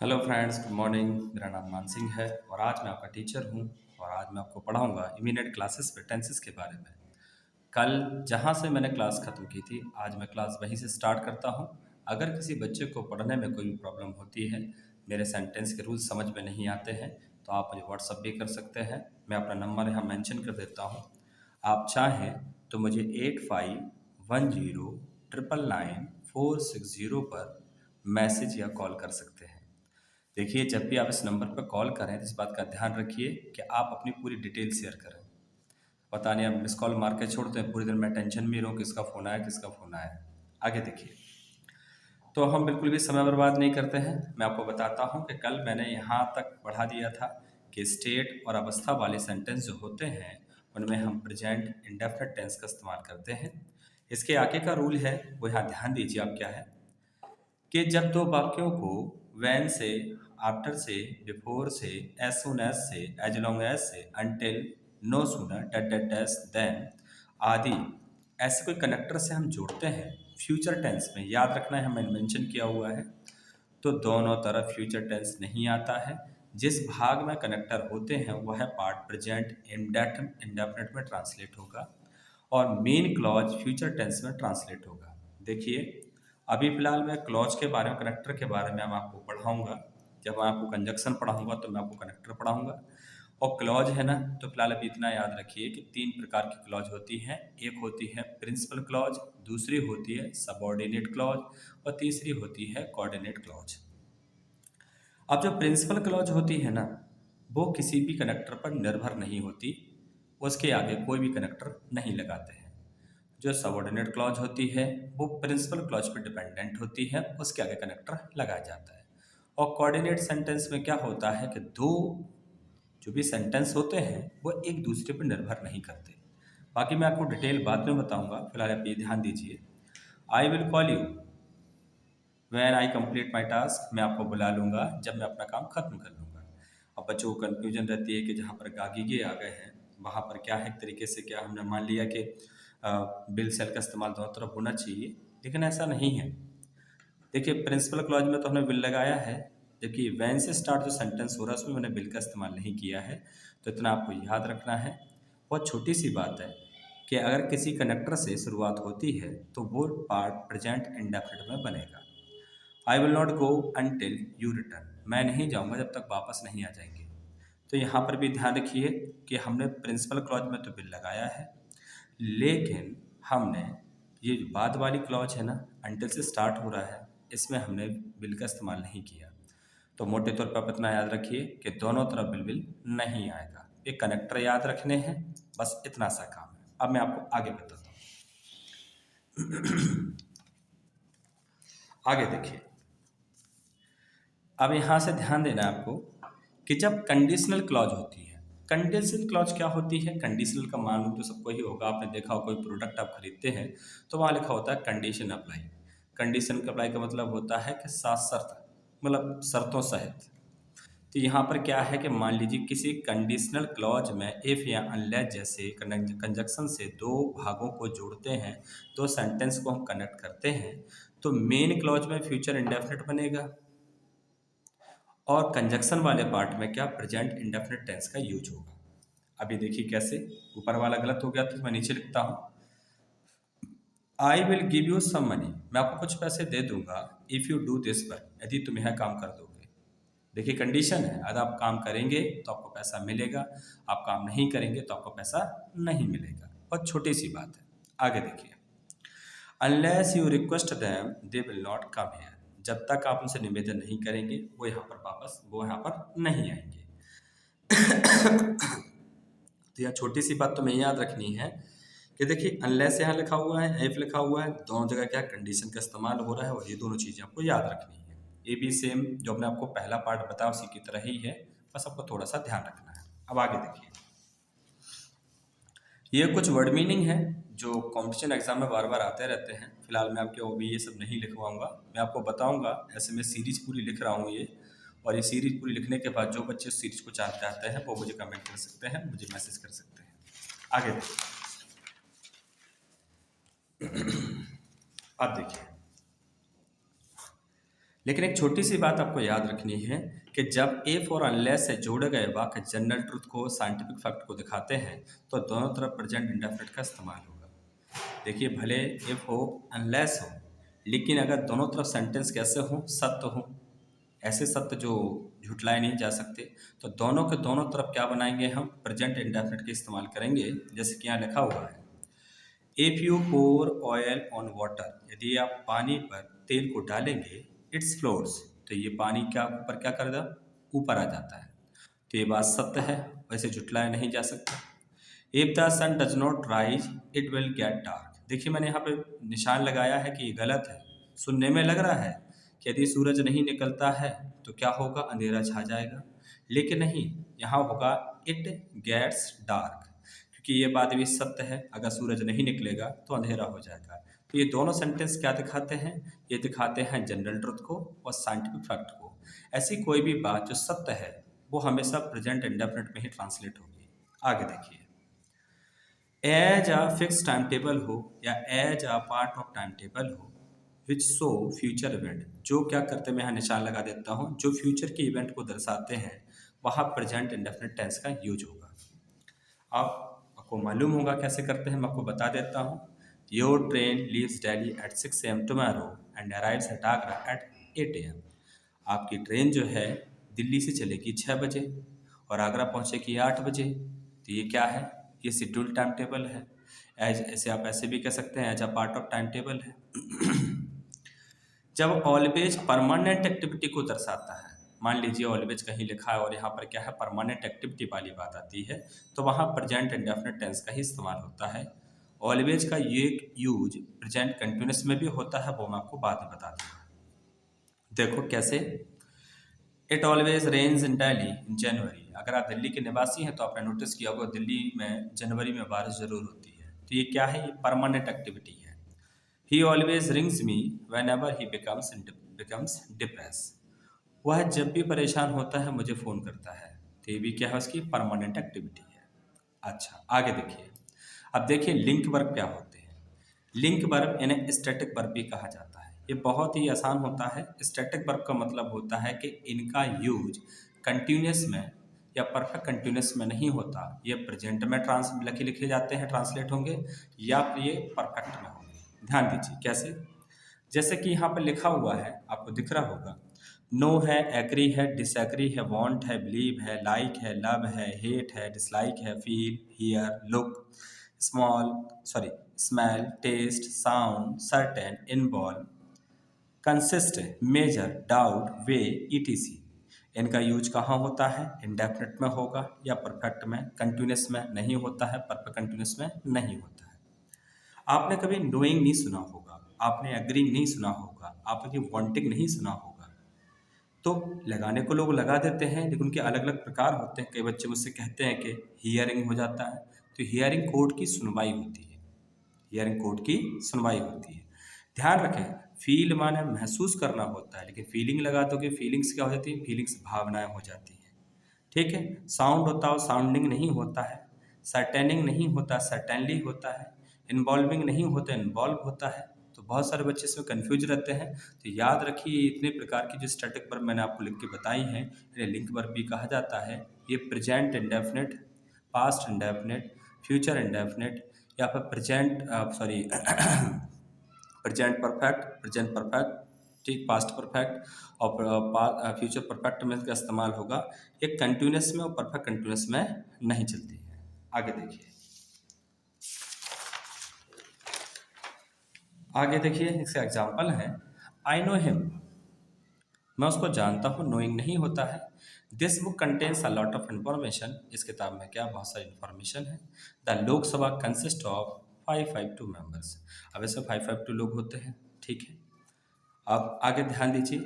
Hello friends, good morning. मेरा नाम मान सिंह है और आज मैं आपका टीचर हूँ। और आज मैं आपको पढ़ाऊँगा इमीडिएट क्लासेस पे टेंसेस के बारे में। कल जहाँ से मैंने क्लास ख़त्म की थी, आज मैं क्लास वहीं से स्टार्ट करता हूँ। अगर किसी बच्चे को पढ़ने में कोई प्रॉब्लम होती है, मेरे सेंटेंस के रूल्स समझ में नहीं आते हैं, तो आप मुझे व्हाट्सअप भी कर सकते हैं। मैं अपना नंबर यहाँ मेंशन कर देता हूँ। आप चाहें तो मुझे 8510999460 पर मैसेज या कॉल कर सकते हैं। देखिए, जब भी आप इस नंबर पर कॉल करें तो इस बात का ध्यान रखिए कि आप अपनी पूरी डिटेल शेयर करें। पता नहीं, आप मिस कॉल मार के छोड़ते हैं, पूरे दिन मैं टेंशन में रहूँ किसका फ़ोन आया किसका फ़ोन आया। आगे देखिए, तो हम बिल्कुल भी समय बर्बाद नहीं करते हैं। मैं आपको बताता हूँ कि कल मैंने यहाँ तक पढ़ा दिया था कि स्टेट और अवस्था वाले सेंटेंस जो होते हैं उनमें हम प्रेजेंट इंडेफिनिट टेंस का इस्तेमाल करते हैं। इसके आगे का रूल है वो यहाँ ध्यान दीजिए आप क्या है कि जब दो वाक्यों को व्हेन से, आफ्टर से, बिफोर से, एज सून एज से, एज लॉन्ग एज से, अनटिल, नो सूनर, डेट डेट डेस, देन आदि ऐसे कोई कनेक्टर से हम जोड़ते हैं फ्यूचर टेंस में, याद रखना है हमें मेंशन किया हुआ है, तो दोनों तरफ फ्यूचर टेंस नहीं आता है। जिस भाग में कनेक्टर होते हैं वह पार्ट प्रेजेंट इंडेफिनिट में ट्रांसलेट होगा और मेन क्लॉज फ्यूचर टेंस में ट्रांसलेट होगा। देखिए, अभी फिलहाल मैं क्लॉज के बारे में, कनेक्टर के बारे में मैं आपको पढ़ाऊंगा। जब मैं आपको कंजक्शन पढ़ाऊंगा तो मैं आपको कनेक्टर पढ़ाऊंगा। और क्लॉज है ना, तो फिलहाल अभी इतना याद रखिए कि तीन प्रकार की क्लॉज होती हैं। एक होती है प्रिंसिपल क्लॉज, दूसरी होती है सबऑर्डिनेट क्लॉज और तीसरी होती है कोऑर्डिनेट क्लॉज। अब जो प्रिंसिपल क्लॉज होती है ना, वो किसी भी कनेक्टर पर निर्भर नहीं होती, उसके आगे कोई भी कनेक्टर नहीं लगाते हैं। जो सबऑर्डिनेट क्लॉज होती है वो प्रिंसिपल क्लॉज पर डिपेंडेंट होती है, उसके आगे कनेक्टर लगाया जाता है। और कोऑर्डिनेट सेंटेंस में क्या होता है कि दो जो भी सेंटेंस होते हैं वो एक दूसरे पर निर्भर नहीं करते। बाकी मैं आपको डिटेल बाद में बताऊंगा, फिलहाल आप ये ध्यान दीजिए। I will call you when I complete my task, मैं आपको बुला लूंगा जब मैं अपना काम खत्म कर लूंगा। अब बच्चों को कन्फ्यूजन रहती है कि जहाँ पर गागीगे आ गए हैं वहाँ पर क्या है, एक तरीके से क्या हमने मान लिया कि बिल सेल का इस्तेमाल दोनों तरफ होना चाहिए, लेकिन ऐसा नहीं है। देखिए, प्रिंसिपल क्लॉज में तो हमने विल लगाया है, जबकि वैन से स्टार्ट जो सेंटेंस हो रहा है उसमें मैंने बिल का इस्तेमाल नहीं किया है। तो इतना आपको याद रखना है। बहुत छोटी सी बात है कि अगर किसी कनेक्टर से शुरुआत होती है तो वो पार्ट प्रेजेंट इंडेफिनिट में बनेगा। I will not go until you return, मैं नहीं जाऊंगा जब तक वापस नहीं आ जाएंगे। तो यहाँ पर भी ध्यान रखिए कि हमने प्रिंसिपल क्लॉज में तो बिल लगाया है, लेकिन हमने ये जो बाद वाली क्लॉज है ना, अंटिल से स्टार्ट हो रहा है, इसमें हमने बिल का इस्तेमाल नहीं किया। तो मोटे तौर पर आप इतना याद रखिए कि दोनों तरफ बिल बिल नहीं आएगा। ये कनेक्टर याद रखने हैं, बस इतना सा काम है। अब मैं आपको आगे बताता हूँ। आगे देखिए, अब यहाँ से ध्यान देना है आपको कि जब कंडीशनल क्लॉज होती है, कंडीशनल क्लॉज क्या होती है? कंडीशनल का मालूम तो सबको ही होगा, आपने देखा हो कोई प्रोडक्ट आप खरीदते हैं तो वहाँ लिखा होता है कंडीशन अप्लाई। कंडीशन अप्लाई का मतलब होता है कि साथ शर्त, मतलब शर्तों सहित। तो यहाँ पर क्या है कि मान लीजिए किसी कंडीशनल क्लॉज में इफ़ या अनलेस जैसे कंजक्शन से दो भागों को जोड़ते हैं, दो सेंटेंस को हम कनेक्ट करते हैं, तो मेन क्लॉज में फ्यूचर इंडेफिनिट बनेगा और कंजक्शन वाले पार्ट में क्या, प्रेजेंट इंडेफिनिट टेंस का यूज होगा। अभी देखिए कैसे, ऊपर वाला गलत हो गया तो मैं नीचे लिखता हूँ, I will give you some money, मैं आपको कुछ पैसे दे दूंगा, if you do this work, यदि तुम यह काम कर दोगे। देखिए, कंडीशन है, अगर आप काम करेंगे तो आपको पैसा मिलेगा, आप काम नहीं करेंगे तो आपको पैसा नहीं मिलेगा। बहुत छोटी सी बात है। आगे देखिए, unless you request them they will not come here, जब तक आप उनसे निवेदन नहीं करेंगे वो यहाँ पर नहीं आएंगे। तो यह छोटी सी बात तो मैं याद रखनी है कि देखिए, अनलेस यहाँ लिखा हुआ है, इफ लिखा हुआ है, दोनों जगह क्या कंडीशन का इस्तेमाल हो रहा है और ये दोनों चीज़ें आपको याद रखनी है। ये भी सेम जो हमने आपको पहला पार्ट बताया उसी की तरह ही है, बस आपको थोड़ा सा ध्यान रखना है। अब आगे देखिए, ये कुछ वर्ड मीनिंग है जो कॉम्पिटिशन एग्जाम में बार बार आते रहते हैं। फिलहाल मैं आपके अभी ये सब नहीं लिखवाऊंगा, मैं आपको बताऊंगा। ऐसे मैं सीरीज पूरी लिख रहा हूँ ये, और ये सीरीज पूरी लिखने के बाद जो बच्चे इस सीरीज को चाहते हैं वो मुझे कमेंट कर सकते हैं, मुझे मैसेज कर सकते हैं। आगे देखिए, अब देखिए, लेकिन एक छोटी सी बात आपको याद रखनी है कि जब इफ और अनलेस से जोड़े गए वाक्य जनरल ट्रुथ को, साइंटिफिक फैक्ट को दिखाते हैं, तो दोनों तरफ प्रेजेंट इंडेफिनिट का इस्तेमाल होगा। देखिए, भले इफ हो अनलेस हो, लेकिन अगर दोनों तरफ सेंटेंस कैसे हो, सत्य हो, ऐसे सत्य जो झुटलाए नहीं जा सकते, तो दोनों के दोनों तरफ क्या बनाएंगे, हम प्रेजेंट इंडेफिनिट के इस्तेमाल करेंगे। जैसे कि यहाँ लिखा हुआ है, if you pour oil on water, यदि आप पानी पर तेल को डालेंगे, इट्स फ्लोट्स, तो ये पानी क्या ऊपर क्या कर देगा, ऊपर आ जाता है। तो ये बात सत्य है, वैसे झुटलाया नहीं जा सकता। If the sun does not rise it will get dark, देखिए मैंने यहाँ पे निशान लगाया है कि ये गलत है। सुनने में लग रहा है कि यदि सूरज नहीं निकलता है तो क्या होगा, अंधेरा छा जाएगा, लेकिन नहीं, यहाँ होगा इट गेट्स डार्क, क्योंकि ये बात भी सत्य है, अगर सूरज नहीं निकलेगा तो अंधेरा हो जाएगा। तो ये दोनों सेंटेंस क्या दिखाते हैं, ये दिखाते हैं जनरल ट्रुथ को और साइंटिफिक फैक्ट को। ऐसी कोई भी बात जो सत्य है वो हमेशा प्रेजेंट इंडेफिनिट में ही ट्रांसलेट होगी। आगे देखिए, as a fix time table हो या as a part of time table हो विच शो फ्यूचर इवेंट, जो क्या करते मैं यहाँ निशान लगा देता हूँ, जो फ्यूचर के इवेंट को दर्शाते हैं वहाँ प्रेजेंट इंडेफिनिट टेंस का यूज होगा। आपको मालूम होगा कैसे करते हैं, मैं आपको बता देता हूँ। Your train leaves Delhi at 6 AM tomorrow and arrives at Agra at 8 AM, आपकी ट्रेन जो है दिल्ली से चलेगी 6 बजे और आगरा पहुंचेगी 8 बजे। तो ये क्या है, ये शेड्यूल टाइम टेबल है। एज ऐसे आप ऐसे भी कह सकते हैं, as a part of time table है। जब ऑलवेज परमानेंट एक्टिविटी को दर्शाता है, मान लीजिए ऑलवेज कहीं लिखा है और यहाँ पर क्या है, परमानेंट एक्टिविटी वाली बात आती है, तो वहाँ प्रेजेंट इंडेफिनिट टेंस का ही इस्तेमाल होता है। ऑलवेज का ये यूज प्रेजेंट कंटिन्यूस में भी होता है, वो मैं आपको बाद में बता दूँगा। देखो कैसे, it always rains in Delhi in January, अगर आप दिल्ली के निवासी हैं तो आपने नोटिस किया होगा दिल्ली में जनवरी में बारिश जरूर होती है। तो ये क्या है, ये परमानेंट एक्टिविटी है। ही always rings me when ever he becomes depress, वह जब भी परेशान होता है मुझे फ़ोन करता है। तो ये भी क्या है, उसकी परमानेंट एक्टिविटी है। अच्छा आगे देखिए, अब देखिए लिंक वर्ब क्या होते हैं। लिंक वर्ब इन्हें स्टैटिक वर्ब भी कहा जाता है। ये बहुत ही आसान होता है। स्टैटिक वर्ब का मतलब होता है कि इनका यूज कंटिन्यूस में या परफेक्ट कंटिन्यूस में नहीं होता, ये प्रेजेंट में लिखे जाते हैं, ट्रांसलेट होंगे, या फिर ये परफेक्ट में होंगे। ध्यान दीजिए कैसे, जैसे कि यहाँ पर लिखा हुआ है, आपको दिख रहा होगा, नो है, एग्री है, डिसएग्री है, वांट है, बिलीव है, लाइक है, लव है, हेट है, डिसलाइक है, feel, hear, look, small sorry smell, taste, sound, certain, involve, consist, measure, doubt, way, etc. इनका यूज कहाँ होता है, इंडेफिनिट में होगा या परफेक्ट में, कंटिन्यूस में नहीं होता है, परफेक्ट कंटिन्यूस में नहीं होता है। आपने कभी नोइंग नहीं सुना होगा, आपने एग्रींग नहीं सुना होगा, आपने वांटिंग नहीं सुना होगा। तो लगाने को लोग लगा देते हैं, लेकिन उनके अलग अलग प्रकार होते हैं। कई बच्चे मुझसे कहते हैं कि हियरिंग हो जाता है, तो हियरिंग कोर्ट की सुनवाई होती है, हियरिंग कोर्ट की सुनवाई होती है। ध्यान रखें, फील माने महसूस करना होता है, लेकिन फीलिंग लगा दोगे, फीलिंग्स क्या हो जाती है, फीलिंग्स भावनाएं हो जाती हैं। ठीक है, साउंड होता हो, साउंडिंग नहीं होता है, सर्टेनिंग नहीं होता, सर्टेनली होता है, इन्वॉल्विंग नहीं होता, इन्वॉल्व होता है। तो बहुत सारे बच्चे इसमें कंफ्यूज रहते हैं। तो याद रखिए, इतने प्रकार की जो स्टैटिक वर्ब मैंने आपको लिख के बताई हैं, इन्हें लिंक वर्ब भी कहा जाता है। ये present indefinite, past indefinite, future indefinite, या फिर प्रेजेंट परफेक्ट, ठीक, पास्ट परफेक्ट और फ्यूचर परफेक्ट में इसका इस्तेमाल होगा। ये कंटिन्यूस में और परफेक्ट कंटिन्यूस में नहीं चलती है। आगे देखिए, इसका एग्जाम्पल है, आई नो हिम, मैं उसको जानता हूँ, नोइंग नहीं होता है। This book contains a lot of information, इस किताब में क्या बहुत सारी इन्फॉर्मेशन है। The Lok Sabha consist of 552 members, अब ऐसे 552 लोग होते हैं। ठीक है, अब आगे ध्यान दीजिए,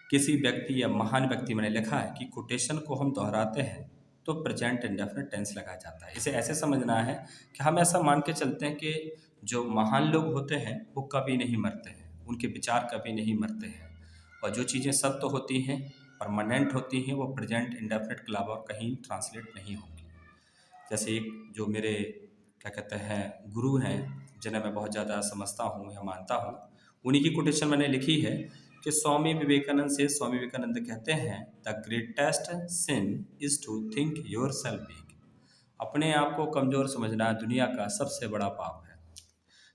किसी व्यक्ति या महान व्यक्ति, मैंने लिखा है कि कोटेशन को हम दोहराते हैं तो प्रेजेंट इंडेफिनिट टेंस लगाया जाता है। इसे ऐसे समझना है कि हम ऐसा मान के चलते हैं कि जो महान लोग होते हैं वो कभी नहीं मरते हैं, उनके विचार कभी नहीं मरते हैं, और जो चीज़ें सत्य होती हैं, परमानेंट होती हैं, वो प्रेजेंट इंडेफिनिट के अलावा और कहीं ट्रांसलेट नहीं होंगी। जैसे एक जो मेरे क्या कहते हैं गुरु हैं, जिन्हें मैं बहुत ज़्यादा समझता हूँ या मानता हूँ, उन्हीं की कोटेशन मैंने लिखी है कि स्वामी विवेकानंद कहते हैं, the greatest sin is to think yourself big. अपने आप को कमज़ोर समझना दुनिया का सबसे बड़ा पाप है।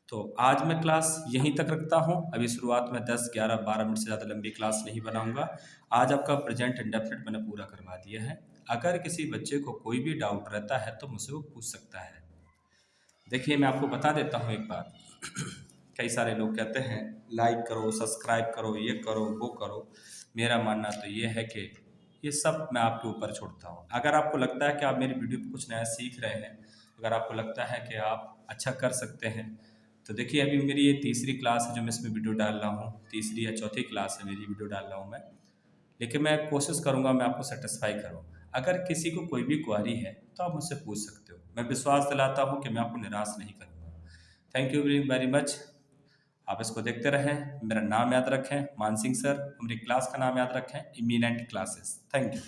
तो आज मैं क्लास यहीं तक रखता हूँ। अभी शुरुआत में 10, 11, 12 मिनट से ज़्यादा लंबी क्लास नहीं बनाऊंगा। आज आपका प्रेजेंट इंडेफिनिट मैंने पूरा करवा दिया है। अगर किसी बच्चे को कोई भी डाउट रहता है तो मुझसे वो पूछ सकता है। देखिए मैं आपको बता देता हूँ एक बात। कई सारे लोग कहते हैं लाइक करो, सब्सक्राइब करो, ये करो, वो करो। मेरा मानना तो ये है कि ये सब मैं आपके ऊपर छोड़ता हूँ। अगर आपको लगता है कि आप मेरी वीडियो पे कुछ नया सीख रहे हैं, अगर आपको लगता है कि आप अच्छा कर सकते हैं, तो देखिए अभी मेरी ये तीसरी क्लास है जो मैं इसमें वीडियो डाल रहा हूँ। तीसरी या चौथी क्लास है मेरी, वीडियो डाल रहा हूँ मैं। लेकिन मैं कोशिश करूँगा मैं आपको सेटिस्फाई करूँ। अगर किसी को कोई भी क्वारी है तो आप मुझसे पूछ सकते हो। मैं विश्वास दिलाता हूँ कि मैं आपको निराश नहीं करूँगा। Thank you very much. आप इसको देखते रहें। मेरा नाम याद रखें, मान सिंह सर। मेरी क्लास का नाम याद रखें, इमिनेंट क्लासेस। Thank you.